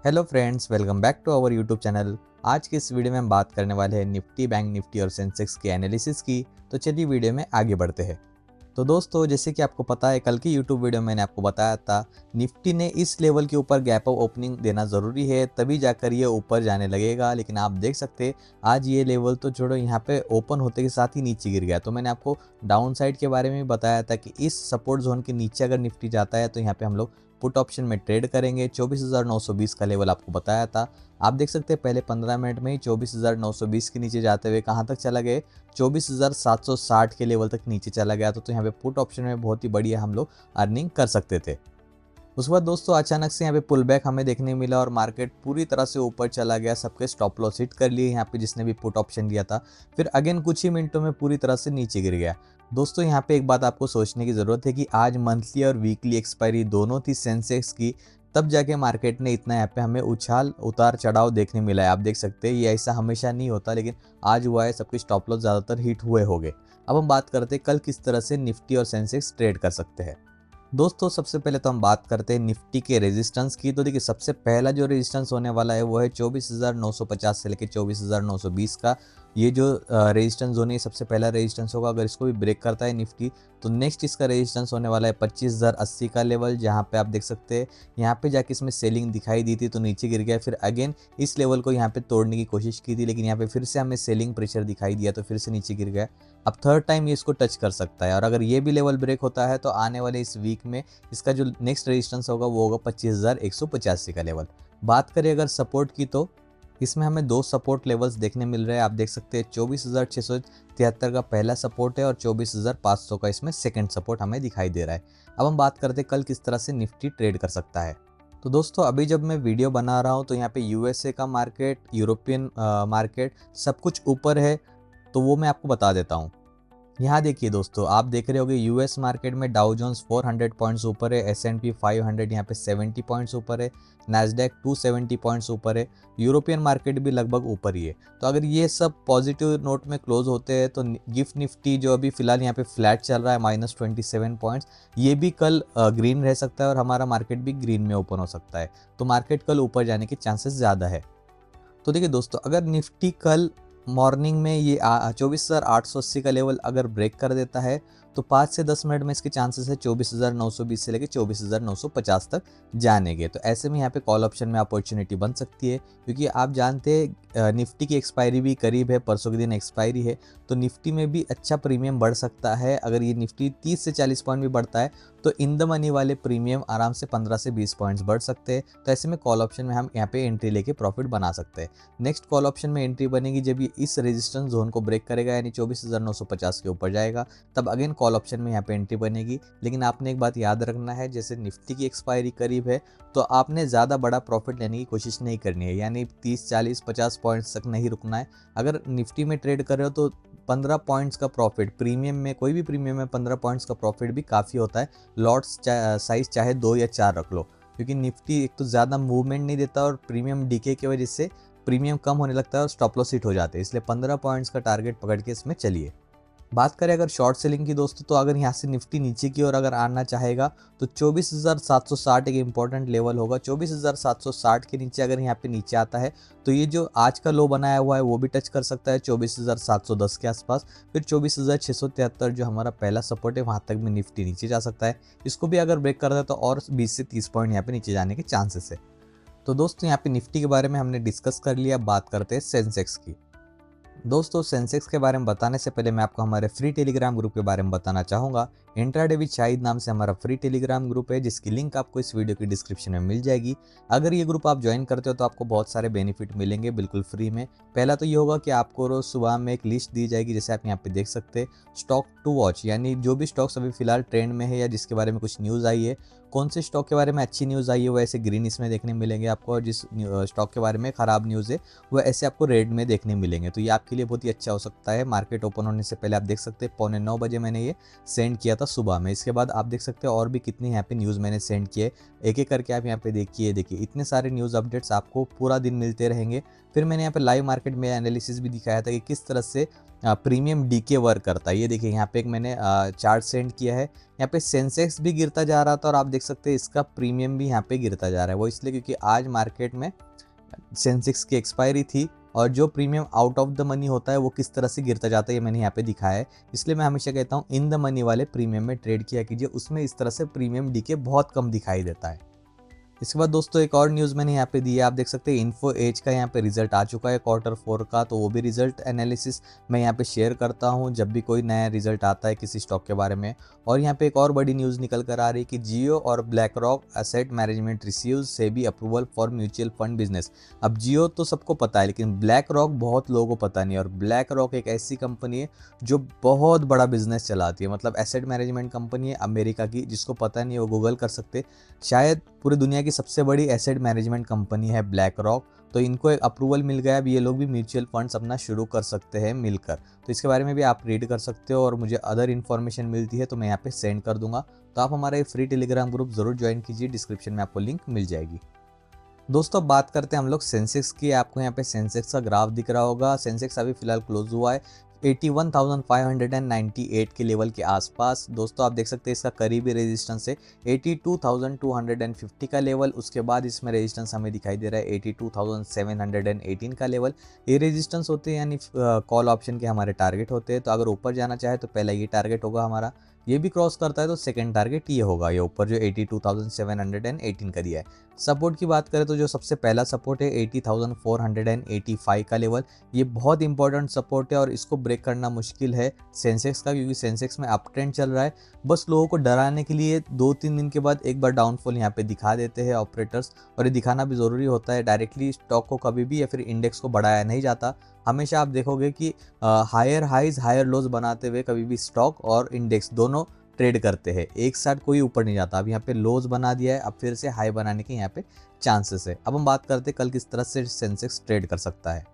Hello friends, welcome back to our YouTube channel. आज की इस वीडियो में हम बात करने वाले हैं निफ्टी, बैंक निफ्टी और सेंसेक्स के एनालिसिस की। तो चलिए वीडियो में आगे बढ़ते हैं। तो दोस्तों, जैसे कि आपको पता है, कल की यूट्यूब वीडियो में मैंने आपको बताया था निफ्टी ने इस लेवल के ऊपर गैप अप ओपनिंग देना ज़रूरी है, तभी जाकर ये ऊपर जाने लगेगा। लेकिन आप देख सकते हैं आज ये लेवल तो छोड़ो, यहाँ पे ओपन होते के साथ ही नीचे गिर गया। तो मैंने आपको डाउन साइड के बारे में भी बताया था कि इस सपोर्ट जोन के नीचे अगर निफ्टी जाता है तो यहाँ पे हम लोग पुट ऑप्शन में ट्रेड करेंगे। 24,920 का लेवल आपको बताया था। आप देख सकते हैं पहले 15 मिनट में ही 24,920 के नीचे जाते हुए कहाँ तक चला गए, 24,760 के लेवल तक नीचे चला गया। तो यहाँ पे पुट ऑप्शन में बहुत ही बढ़िया हम लोग अर्निंग कर सकते थे। उसके बाद दोस्तों अचानक से यहाँ पे पुल बैक हमें देखने मिला और मार्केट पूरी तरह से ऊपर चला गया। सबके स्टॉप लॉस हिट कर लिए यहाँ पे जिसने भी पुट ऑप्शन लिया था। फिर अगेन कुछ ही मिनटों में पूरी तरह से नीचे गिर गया। दोस्तों यहाँ पे एक बात आपको सोचने की ज़रूरत है कि आज मंथली और वीकली एक्सपायरी दोनों थी सेंसेक्स की, तब जाके मार्केट ने इतना यहाँ पे हमें उछाल उतार चढ़ाव देखने मिला है। आप देख सकते हैं ये ऐसा हमेशा नहीं होता, लेकिन आज हुआ है। सबके स्टॉप लॉस ज़्यादातर हिट हुए होंगे। अब हम बात करते हैं कल किस तरह से निफ्टी और सेंसेक्स ट्रेड कर सकते हैं। दोस्तों सबसे पहले तो हम बात करते हैं निफ्टी के रेजिस्टेंस की। तो देखिए सबसे पहला जो रेजिस्टेंस होने वाला है वो है 24,950 से लेकर 24,920 का। ये जो रेजिस्टेंस जोन है सबसे पहला रेजिस्टेंस होगा। अगर इसको भी ब्रेक करता है निफ्टी तो नेक्स्ट इसका रेजिस्टेंस होने वाला है 25,080 का लेवल, जहाँ पे आप देख सकते हैं यहाँ पे जाके इसमें सेलिंग दिखाई दी थी तो नीचे गिर गया। फिर अगेन इस लेवल को यहाँ पे तोड़ने की कोशिश की थी, लेकिन यहाँ पे फिर से हमें सेलिंग प्रेशर दिखाई दिया तो फिर से नीचे गिर गया। अब थर्ड टाइम ये इसको टच कर सकता है और अगर ये भी लेवल ब्रेक होता है तो आने वाले इस वीक में इसका जो नेक्स्ट रेजिस्टेंस होगा वो होगा 25,185 का लेवल। बात करें अगर सपोर्ट की तो इसमें हमें दो सपोर्ट लेवल्स देखने मिल रहे हैं। आप देख सकते हैं 24,673 का पहला सपोर्ट है और 24,500 का इसमें सेकंड सपोर्ट हमें दिखाई दे रहा है। अब हम बात करते हैं कल किस तरह से निफ्टी ट्रेड कर सकता है। तो दोस्तों अभी जब मैं वीडियो बना रहा हूँ तो यहाँ पे यूएसए का मार्केट, यूरोपियन मार्केट सब कुछ ऊपर है। तो वो मैं आपको बता देता हूँ। यहाँ देखिए दोस्तों, आप देख रहे होगे यूएस मार्केट में डाउ जोन्स 400 पॉइंट्स ऊपर है, S&P 500 यहाँ पे 70 पॉइंट्स ऊपर है, नैस्डैक 270 पॉइंट्स ऊपर है, यूरोपियन मार्केट भी लगभग ऊपर ही है। तो अगर ये सब पॉजिटिव नोट में क्लोज होते हैं तो गिफ्ट निफ्टी जो अभी फिलहाल यहाँ पे फ्लैट चल रहा है -27 पॉइंट्स, ये भी कल ग्रीन रह सकता है और हमारा मार्केट भी ग्रीन में ओपन हो सकता है। तो मार्केट कल ऊपर जाने के चांसेस ज़्यादा है। तो देखिए दोस्तों, अगर निफ्टी कल मॉर्निंग में ये 24,880 का लेवल अगर ब्रेक कर देता है तो 5 से 10 मिनट में इसके चांसेस है 24,920 से लेकर 24,950 तक जाने के। तो ऐसे में यहाँ पे कॉल ऑप्शन में अपॉर्चुनिटी बन सकती है, क्योंकि आप जानते हैं निफ्टी की एक्सपायरी भी करीब है, परसों के दिन एक्सपायरी है। तो निफ्टी में भी अच्छा प्रीमियम बढ़ सकता है। अगर ये निफ्टी 30 से 40 पॉइंट भी बढ़ता है तो इन द मनी वाले प्रीमियम आराम से 15 से 20 पॉइंट्स बढ़ सकते हैं। तो ऐसे में कॉल ऑप्शन में हम यहाँ पे एंट्री लेके प्रॉफिट बना सकते हैं। नेक्स्ट कॉल ऑप्शन में एंट्री बनेगी जब ये इस रेजिस्टेंस जोन को ब्रेक करेगा, यानी 24,950 के ऊपर जाएगा, तब अगेन कॉल ऑप्शन में यहाँ पे एंट्री बनेगी। लेकिन आपने एक बात याद रखना है, जैसे निफ्टी की एक्सपायरी करीब है तो आपने ज़्यादा बड़ा प्रॉफिट लेने की कोशिश नहीं करनी है, यानी 30, 40, 50 पॉइंट्स तक नहीं रुकना है। अगर निफ्टी में ट्रेड कर रहे हो तो 15 पॉइंट्स का प्रॉफिट प्रीमियम में, कोई भी प्रीमियम में 15 पॉइंट्स का प्रॉफिट भी काफ़ी होता है। लॉट्स साइज चाहे 2 या 4 रख लो, क्योंकि निफ्टी एक तो ज़्यादा मूवमेंट नहीं देता और प्रीमियम डीके की वजह से प्रीमियम कम होने लगता है और स्टॉप लॉस हिट हो जाते हैं। इसलिए 15 पॉइंट्स का टारगेट पकड़ के इसमें चलिए। बात करें अगर शॉर्ट सेलिंग की दोस्तों, तो अगर यहाँ से निफ्टी नीचे की ओर अगर आना चाहेगा तो 24,760 एक इंपॉर्टेंट लेवल होगा। 24,760 के नीचे अगर यहाँ पे नीचे आता है तो ये जो आज का लो बनाया हुआ है वो भी टच कर सकता है 24,710 के आसपास। फिर 24,673 जो हमारा पहला सपोर्ट है वहाँ तक भी निफ्टी नीचे जा सकता है। इसको भी अगर ब्रेक करता है तो और 20 से 30 पॉइंट यहाँ पे नीचे जाने के चांसेस है। तो दोस्तों यहाँ पे निफ्टी के बारे में हमने डिस्कस कर लिया। बात करते हैं सेंसेक्स की। दोस्तों सेंसेक्स के बारे में बताने से पहले मैं आपको हमारे फ्री टेलीग्राम ग्रुप के बारे में बताना चाहूँगा। इंट्राडे विद शाहिद नाम से हमारा फ्री टेलीग्राम ग्रुप है, जिसकी लिंक आपको इस वीडियो की डिस्क्रिप्शन में मिल जाएगी। अगर ये ग्रुप आप ज्वाइन करते हो तो आपको बहुत सारे बेनिफिट मिलेंगे बिल्कुल फ्री में। पहला तो ये होगा कि आपको रोज सुबह में एक लिस्ट दी जाएगी, जैसे आप यहाँ पे देख सकते हैं स्टॉक टू वॉच, यानी जो भी स्टॉक्स अभी फिलहाल ट्रेंड में है या जिसके बारे में कुछ न्यूज़ आई है, कौन से स्टॉक के बारे में अच्छी न्यूज़ आई है वो ऐसे ग्रीन इसमें देखने मिलेंगे आपको, और जिस स्टॉक के बारे में ख़राब न्यूज़ है वो ऐसे आपको रेड में देखने मिलेंगे। तो ये आपके लिए बहुत ही अच्छा हो सकता है। मार्केट ओपन होने से पहले आप देख सकते हैं 8:45 बजे मैंने ये सेंड किया था सुबह में। इसके बाद आप देख सकते हैं और भी कितनी यहाँ पे न्यूज़ मैंने सेंड किए, एक एक करके आप यहाँ पे देखिए इतने सारे न्यूज़ अपडेट्स आपको पूरा दिन मिलते रहेंगे। फिर मैंने यहाँ पे लाइव मार्केट में एनालिसिस भी दिखाया था कि किस तरह से प्रीमियम डीके वर्क करता है। ये देखिए यहाँ पे एक मैंने चार्ट सेंड किया है, यहाँ पे सेंसेक्स भी गिरता जा रहा था और आप देख सकते हैं इसका प्रीमियम भी यहाँ पे गिरता जा रहा है। वो इसलिए क्योंकि आज मार्केट में सेंसेक्स की एक्सपायरी थी और जो premium out of the money होता है वो किस तरह से गिरता जाता है ये मैंने यहाँ पे दिखाया है। इसलिए मैं हमेशा कहता हूँ इन द मनी वाले प्रीमियम में ट्रेड किया कीजिए, उसमें इस तरह से प्रीमियम डीके बहुत कम दिखाई देता है। इसके बाद दोस्तों एक और न्यूज़ मैंने यहाँ पे दी है, आप देख सकते हैं इन्फो एज का यहाँ पे रिजल्ट आ चुका है Q4 का, तो वो भी रिजल्ट एनालिसिस मैं यहाँ पे शेयर करता हूँ जब भी कोई नया रिजल्ट आता है किसी स्टॉक के बारे में। और यहाँ पे एक और बड़ी न्यूज़ निकल कर आ रही है कि जियो और black rock asset management receives SEBI approval for mutual fund business. अब जियो तो सबको पता है लेकिन ब्लैक रॉक बहुत लोगों को पता नहीं, और ब्लैक रॉक एक ऐसी कंपनी है जो बहुत बड़ा बिजनेस चलाती है, मतलब एसेट मैनेजमेंट कंपनी है अमेरिका की। जिसको पता नहीं है वो गूगल कर सकते, शायद पूरी दुनिया की सबसे बड़ी एसेट मैनेजमेंट कंपनी है ब्लैक रॉक। तो इनको एक अप्रूवल मिल गया, अब ये लोग भी म्यूचुअल फंड्स अपना शुरू कर सकते हैं मिलकर। तो इसके बारे में भी आप रीड कर सकते हो और मुझे अदर इन्फॉर्मेशन मिलती है तो मैं यहाँ पे सेंड कर दूंगा। तो आप हमारा ये फ्री टेलीग्राम ग्रुप जरूर ज्वाइन कीजिए, डिस्क्रिप्शन में आपको लिंक मिल जाएगी। दोस्तों बात करते हैं हम लोग सेंसेक्स की। आपको यहाँ पे सेंसेक्स का ग्राफ दिख रहा होगा। सेंसेक्स अभी फिलहाल क्लोज हुआ है 81,598 के लेवल के आसपास। दोस्तों आप देख सकते हैं इसका करीबी रेजिस्टेंस है 82,250 का लेवल। उसके बाद इसमें रेजिस्टेंस हमें दिखाई दे रहा है 82,718 का लेवल। ये रेजिस्टेंस होते हैं यानी कॉल ऑप्शन के हमारे टारगेट होते हैं। तो अगर ऊपर जाना चाहे तो पहला ये टारगेट होगा हमारा, ये भी क्रॉस करता है तो सेकंड टारगेट ये होगा, ये ऊपर जो 82,718 का दिया है। सपोर्ट की बात करें तो जो सबसे पहला सपोर्ट है 80,485 का लेवल, ये बहुत इंपॉर्टेंट सपोर्ट है और इसको ब्रेक करना मुश्किल है सेंसेक्स का, क्योंकि सेंसेक्स में अप ट्रेंड चल रहा है। बस लोगों को डराने के लिए 2-3 दिन के बाद एक बार डाउनफॉल यहाँ पे दिखा देते हैं ऑपरेटर्स, और ये दिखाना भी ज़रूरी होता है। डायरेक्टली स्टॉक को कभी भी या फिर इंडेक्स को बढ़ाया नहीं जाता। हमेशा आप देखोगे कि हायर हाइज हायर लोज बनाते हुए कभी भी स्टॉक और इंडेक्स दोनों ट्रेड करते हैं, एक साथ कोई ऊपर नहीं जाता। अब यहाँ पे लोज बना दिया है, अब फिर से हाई बनाने के यहाँ पे चांसेस है। अब हम बात करते हैं कल किस तरह से सेंसेक्स ट्रेड कर सकता है।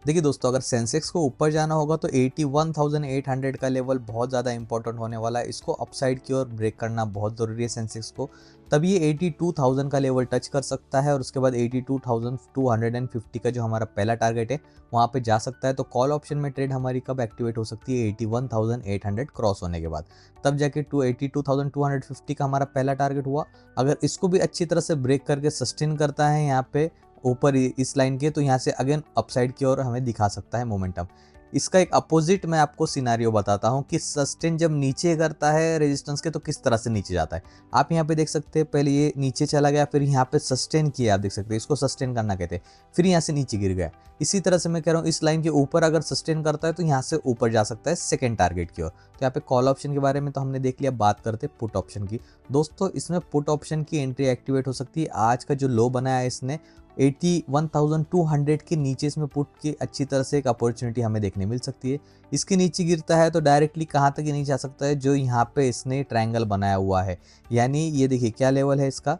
देखिए दोस्तों अगर सेंसेक्स को ऊपर जाना होगा तो 81,800 का लेवल बहुत ज़्यादा इंपॉर्टेंट होने वाला है। इसको अपसाइड की ओर ब्रेक करना बहुत ज़रूरी है सेंसेक्स को, तब ये 82,000 का लेवल टच कर सकता है और उसके बाद 82,250 का जो हमारा पहला टारगेट है वहाँ पे जा सकता है। तो कॉल ऑप्शन में ट्रेड हमारी कब एक्टिवेट हो सकती है 81,800 क्रॉस होने के बाद, तब जाके 82,250 का हमारा पहला टारगेट हुआ। अगर इसको भी अच्छी तरह से ब्रेक करके सस्टेन करता है यहाँ पे ऊपर इस लाइन के, तो यहाँ से अगेन अपसाइड की ओर हमें दिखा सकता है मोमेंटम। इसका एक अपोजिट मैं आपको सिनारियो बताता हूँ कि सस्टेन जब नीचे करता है रेजिस्टेंस के तो किस तरह से नीचे जाता है। आप यहाँ पे देख सकते हैं पहले ये नीचे चला गया, फिर यहाँ पे सस्टेन किया, आप देख सकते हैं इसको सस्टेन करना कहते हैं, फिर यहाँ से नीचे गिर गया। इसी तरह से मैं कह रहा हूँ इस लाइन के ऊपर अगर सस्टेन करता है तो यहाँ से ऊपर जा सकता है सेकेंड टारगेट की ओर। तो यहाँ पे कॉल ऑप्शन के बारे में तो हमने देख लिया, बात करते पुट ऑप्शन की। दोस्तों इसमें पुट ऑप्शन की एंट्री एक्टिवेट हो सकती है। आज का जो लो बनाया है इसने 81,200 के नीचे, इसमें पुट की अच्छी तरह से एक अपॉर्चुनिटी हमें देखने मिल सकती है। इसके नीचे गिरता है तो डायरेक्टली कहाँ तक ये नहीं जा सकता है, जो यहाँ पे इसने ट्रायंगल बनाया हुआ है, यानी ये देखिए क्या लेवल है इसका,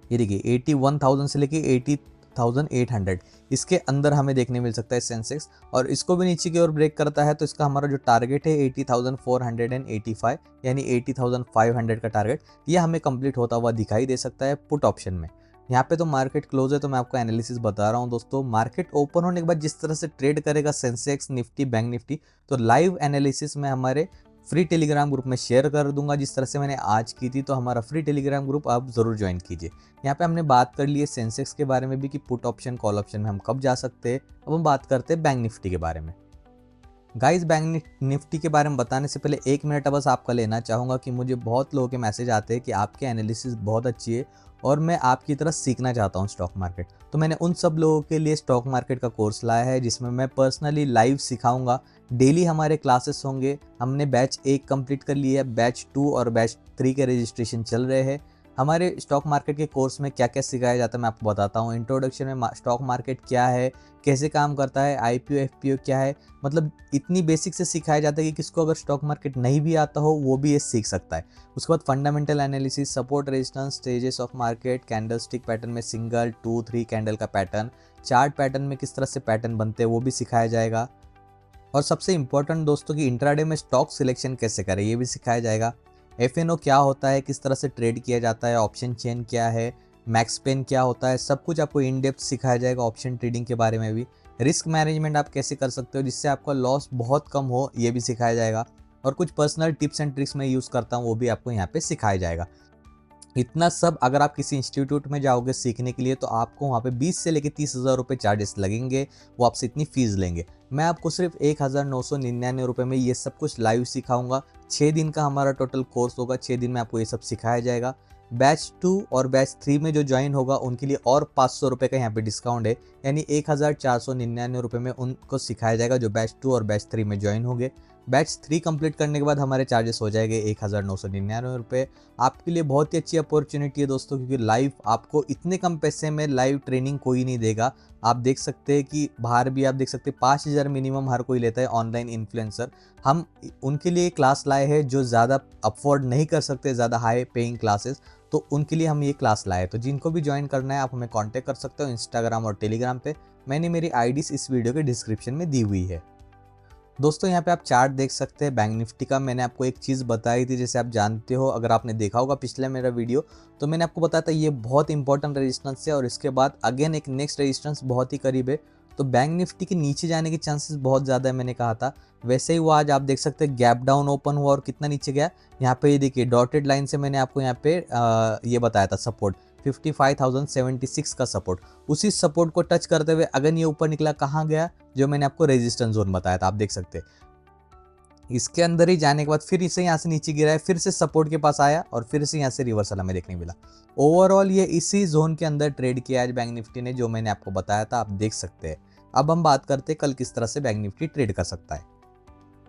ये देखिए 81,000 से लेके 80,800 इसके अंदर हमें देखने मिल सकता है सेंसेक्स। और इसको भी नीचे की ओर ब्रेक करता है तो इसका हमारा जो टारगेट है 80,485 यानी 80,500 का टारगेट, ये हमें कंप्लीट होता हुआ दिखाई दे सकता है पुट ऑप्शन में। यहाँ पे तो मार्केट क्लोज है तो मैं आपको एनालिसिस बता रहा हूँ दोस्तों। मार्केट ओपन होने के बाद जिस तरह से ट्रेड करेगा सेंसेक्स, निफ्टी, बैंक निफ्टी, तो लाइव एनालिसिस में हमारे फ्री टेलीग्राम ग्रुप में शेयर कर दूंगा जिस तरह से मैंने आज की थी। तो हमारा फ्री टेलीग्राम ग्रुप आप जरूर ज्वाइन कीजिए। यहाँ पे हमने बात कर ली है सेंसेक्स के बारे में भी कि पुट ऑप्शन कॉल ऑप्शन में हम कब जा सकते हैं। अब हम बात करते हैं बैंक निफ्टी के बारे में। गाइस बैंक निफ्टी के बारे में बताने से पहले 1 मिनट बस आपका लेना चाहूँगा कि मुझे बहुत लोगों के मैसेज आते हैं कि आपके एनालिसिस बहुत अच्छी है और मैं आपकी तरह सीखना चाहता हूँ स्टॉक मार्केट। तो मैंने उन सब लोगों के लिए स्टॉक मार्केट का कोर्स लाया है जिसमें मैं पर्सनली लाइव सिखाऊंगा। डेली हमारे क्लासेस होंगे। हमने बैच 1 कंप्लीट कर लिया है, बैच 2 और बैच 3 के रजिस्ट्रेशन चल रहे हैं। हमारे स्टॉक मार्केट के कोर्स में क्या क्या सिखाया जाता है मैं आपको बताता हूँ। इंट्रोडक्शन में स्टॉक मार्केट क्या है, कैसे काम करता है, आईपीओ एफपीओ क्या है, मतलब इतनी बेसिक से सिखाया जाता है कि किसको अगर स्टॉक मार्केट नहीं भी आता हो वो भी ये सीख सकता है। उसके बाद fundamental analysis, support resistance, stages of market, candle stick pattern में सिंगल 2 3 कैंडल का पैटर्न, चार्ट पैटर्न में किस तरह से पैटर्न बनते हैं वो भी सिखाया जाएगा। और सबसे इंपॉर्टेंट दोस्तों की इंट्राडे में स्टॉक सिलेक्शन कैसे करें ये भी सिखाया जाएगा। एफएनओ क्या होता है, किस तरह से ट्रेड किया जाता है, ऑप्शन चेन क्या है, मैक्स पेन क्या होता है, सब कुछ आपको इन डेप्थ सिखाया जाएगा ऑप्शन ट्रेडिंग के बारे में भी। रिस्क मैनेजमेंट आप कैसे कर सकते हो जिससे आपका लॉस बहुत कम हो, ये भी सिखाया जाएगा। और कुछ पर्सनल टिप्स एंड ट्रिक्स मैं यूज़ करता हूँ, वो भी आपको यहाँ पे सिखाया जाएगा। इतना सब अगर आप किसी इंस्टीट्यूट में जाओगे सीखने के लिए तो आपको वहाँ पे 20 से लेकर 30,000 रुपये चार्जेस लगेंगे, वो आपसे इतनी फ़ीस लेंगे। मैं आपको सिर्फ 1999 रुपये में ये सब कुछ लाइव सिखाऊंगा। 6 दिन का हमारा टोटल कोर्स होगा, 6 दिन में आपको ये सब सिखाया जाएगा। बैच 2 और बैच 3 में जो ज्वाइन होगा उनके लिए और 500 रुपये का यहाँ पे डिस्काउंट है, यानी 1499 रुपये में उनको सिखाया जाएगा जो बैच 2 और बैच 3 में ज्वाइन होंगे। बैच 3 कंप्लीट करने के बाद हमारे चार्जेस हो जाएंगे 1999 रुपये। आपके लिए बहुत ही अच्छी अपॉर्चुनिटी है दोस्तों, क्योंकि लाइव आपको इतने कम पैसे में लाइव ट्रेनिंग कोई नहीं देगा। आप देख सकते हैं कि बाहर भी आप देख सकते हैं 5,000 मिनिमम हर कोई लेता है ऑनलाइन इन्फ्लुएंसर। हम उनके लिए क्लास लाए हैं जो ज़्यादा अफोर्ड नहीं कर सकते ज़्यादा हाई पेइंग क्लासेस, तो उनके लिए हम ये क्लास लाए। तो जिनको भी ज्वाइन करना है आप हमें कॉन्टैक्ट कर सकते हो इंस्टाग्राम और टेलीग्राम पे। मैंने मेरी आईडीज़ इस वीडियो के डिस्क्रिप्शन में दी हुई है। दोस्तों यहाँ पे आप चार्ट देख सकते हैं बैंक निफ्टी का। मैंने आपको एक चीज़ बताई थी, जैसे आप जानते हो, अगर आपने देखा होगा पिछले मेरा वीडियो, तो मैंने आपको बताया था ये बहुत इंपॉर्टेंट रेजिस्टेंस है और इसके बाद अगेन एक नेक्स्ट रेजिस्टेंस बहुत ही करीब है। तो बैंक निफ्टी के नीचे जाने के चांसेस बहुत ज़्यादा है, मैंने कहा था। वैसे ही वो आज आप देख सकते हैं गैप डाउन ओपन हुआ और कितना नीचे गया। यहाँ पे ये देखिए डॉटेड लाइन से मैंने आपको यहाँ पे ये बताया था सपोर्ट 55,076 का सपोर्ट। उसी सपोर्ट को टच करते हुए अगर ये ऊपर निकला, कहाँ गया, जो मैंने आपको रेजिस्टेंस जोन बताया था, आप देख सकते हैं। इसके अंदर ही जाने के बाद फिर इसे यहाँ से नीचे गिरा है, फिर से सपोर्ट के पास आया और फिर से यहाँ से रिवर्सल हमें देखने मिला। ओवरऑल ये इसी जोन के अंदर ट्रेड किया आज बैंक निफ्टी ने, जो मैंने आपको बताया था, आप देख सकते हैं। अब हम बात करते हैं कल किस तरह से बैंक निफ्टी ट्रेड कर सकता है।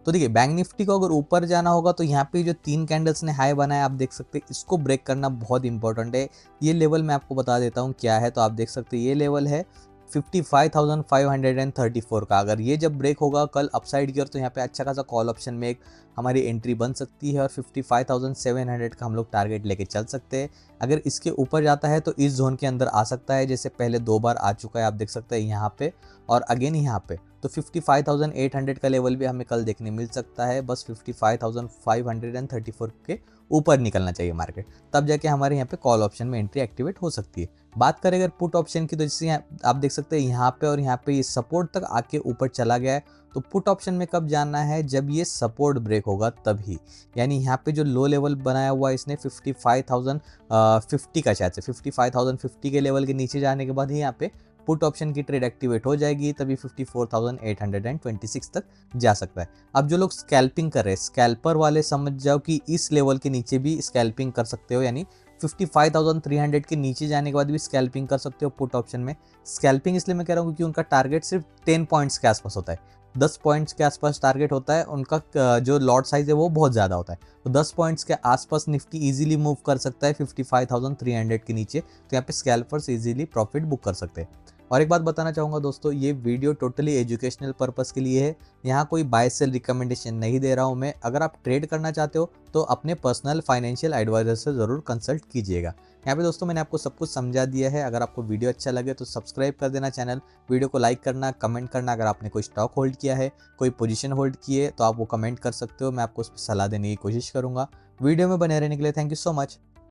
तो देखिए बैंक निफ्टी को अगर ऊपर जाना होगा तो यहाँ पे जो 3 कैंडल्स ने हाई बनाया आप देख सकते हैं, इसको ब्रेक करना बहुत इंपॉर्टेंट है। ये लेवल मैं आपको बता देता हूँ क्या है। तो आप देख सकते हैं ये लेवल है 55,534 का। अगर ये जब ब्रेक होगा कल अपसाइड की ओर, तो यहाँ पे अच्छा खासा कॉल ऑप्शन में एक हमारी एंट्री बन सकती है और 55,700 का हम लोग टारगेट लेके चल सकते हैं। अगर इसके ऊपर जाता है तो इस जोन के अंदर आ सकता है, जैसे पहले 2 बार आ चुका है, आप देख सकते हैं यहाँ पे और अगेन यहाँ पे। तो 55,800 का लेवल भी हमें कल देखने मिल सकता है। बस 55,534 के ऊपर निकलना चाहिए मार्केट, तब जाके हमारे यहाँ पे कॉल ऑप्शन में एंट्री एक्टिवेट हो सकती है। बात करें अगर पुट ऑप्शन की, तो जैसे आप देख सकते हैं यहाँ पे और यहाँ पे ये सपोर्ट तक आके ऊपर चला गया है। तो पुट ऑप्शन में कब जाना है, जब ये सपोर्ट ब्रेक होगा तभी। यानी यहाँ पे जो लो लेवल बनाया हुआ है इसने 55,050 का, शायद से 55,050 के लेवल के नीचे जाने के बाद ही यहाँ पे पुट ऑप्शन की ट्रेड एक्टिवेट हो जाएगी, तभी 54,826 तक जा सकता है। अब जो लोग स्कैल्पिंग कर रहे हैं, स्कैल्पर वाले समझ जाओ कि इस लेवल के नीचे भी स्कैल्पिंग कर सकते हो, यानी 55,300 के नीचे जाने के बाद भी स्कैल्पिंग कर सकते हो पुट ऑप्शन में। स्कैल्पिंग इसलिए मैं कह रहा हूँ क्योंकि उनका टारगेट सिर्फ 10 पॉइंट्स के आसपास होता है, 10 पॉइंट्स के आसपास टारगेट होता है उनका। जो लॉट साइज है वो बहुत ज़्यादा होता है, तो 10 पॉइंट्स के आसपास निफ्टी इजीली मूव कर सकता है 55,300 के नीचे। तो यहाँ पे स्कैल्पर्स इजीली प्रॉफिट बुक कर सकते हैं। और एक बात बताना चाहूँगा दोस्तों, ये वीडियो टोटली एजुकेशनल पर्पस के लिए है, यहाँ कोई बाय सेल रिकमेंडेशन नहीं दे रहा हूँ मैं। अगर आप ट्रेड करना चाहते हो तो अपने पर्सनल फाइनेंशियल एडवाइजर से ज़रूर कंसल्ट कीजिएगा। यहाँ पे दोस्तों मैंने आपको सब कुछ समझा दिया है। अगर आपको वीडियो अच्छा लगे तो सब्सक्राइब कर देना चैनल, वीडियो को लाइक करना, कमेंट करना। अगर आपने कोई स्टॉक होल्ड किया है, कोई पोजीशन होल्ड की है, तो आप वो कमेंट कर सकते हो, मैं आपको उस पर सलाह देने की कोशिश करूँगा। वीडियो में बने रहने के लिए थैंक यू सो मच।